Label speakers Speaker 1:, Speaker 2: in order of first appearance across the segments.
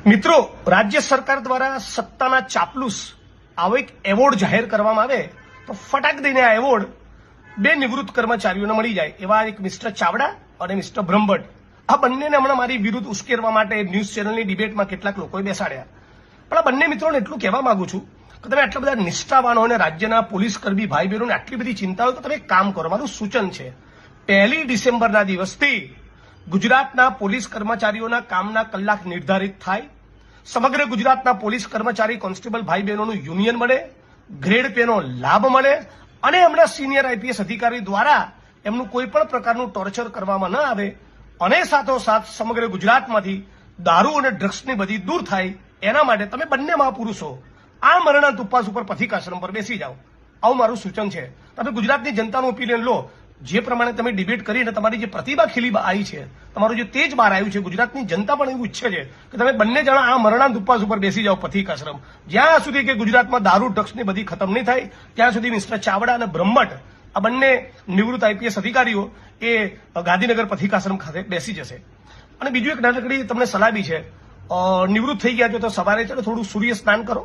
Speaker 1: મિત્રો, રાજ્ય સરકાર દ્વારા સત્તાના ચાપલુસ આવો એક એવોર્ડ જાહેર કરવામાં આવે તો ફટાક દઈને આ એવોર્ડ બે નિવૃત્ત કર્મચારીઓને મળી જાય એવા એક મિસ્ટર ચાવડા અને મિસ્ટર બ્રહ્મભટ્ટ. આ બંનેને હમણાં મારી વિરુદ્ધ ઉશ્કેરવા માટે ન્યૂઝ ચેનલની ડિબેટમાં કેટલાક લોકોએ બેસાડ્યા. પણ આ બંને મિત્રોને એટલું કહેવા માંગુ છું કે તમે આટલા બધા નિષ્ઠાવાનો અને રાજ્યના પોલીસ કર્મી ભાઈ બહેનોને આટલી બધી ચિંતા હોય તો તમે એક કામ કરો. મારું સૂચન છે, 1 ડિસેમ્બરના દિવસથી ગુજરાતના પોલીસ કર્મચારીઓના કામના કલાક નિર્ધારિત થાય, સમગ્ર ગુજરાતના પોલીસ કર્મચારી કોન્સ્ટેબલ ભાઈ બહેનોનું યુનિયન મળે, ગ્રેડ પેનો લાભ મળે અને હમણાં સિનિયર આઈપીએસ અધિકારી દ્વારા એમનું કોઈ પણ પ્રકારનું ટોર્ચર કરવામાં ન આવે અને સાથોસાથ સમગ્ર ગુજરાતમાંથી દારૂ અને ડ્રગ્સની બધી દૂર થાય એના માટે તમે બંને મહાપુરુષો આ મરણાંત ઉપવાસ ઉપર પથિકાશ્રમ પર બેસી જાઓ. આવું મારું સૂચન છે. તમે ગુજરાતની જનતાનું ઓપિનિયન લો. જે પ્રમાણે તમે ડિબેટ કરીને તમારી જે પ્રતિભા ખીલી આવી છે, તમારું જે તેજ બહાર આવ્યું છે, ગુજરાતની જનતા પણ એવું ઈચ્છે છે કે તમે બંને જણા આ મરણાંત ઉપવાસ ઉપર બેસી જાઓ પથિકાશ્રમ. જ્યાં સુધી કે ગુજરાતમાં દારૂ ડ્રગ્સની બધી ખતમ નહીં થાય ત્યાં સુધી મિસ્ટર ચાવડા અને બ્રહ્મભટ્ટ આ બંને નિવૃત્ત આઈપીએસ અધિકારીઓ એ ગાંધીનગર પથિકાશ્રમ ખાતે બેસી જશે. અને બીજું એક નાનકડી તમને સલાહ બી છે, નિવૃત્ત થઈ ગયા છો તો સવારે છે થોડું સૂર્ય સ્નાન કરો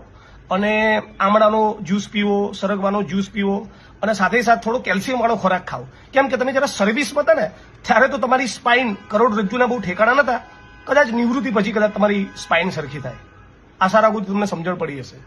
Speaker 1: અને આમળાનો જ્યુસ પીવો, સરગવાનો જ્યુસ પીવો અને સાથે સાથે થોડો કેલ્શિયમ વાળો ખોરાક ખાઓ. કેમ કે તમે જરા સર્વિસમાં હતા ને ત્યારે તો તમારી સ્પાઇન કરોડરજ્જુના બહુ ઠેકાણા નતા. કદાચ નિવૃત્તિ પછી કદાચ તમારી સ્પાઇન સરખી થાય. આશા રાખું તમને સમજણ પડી હશે.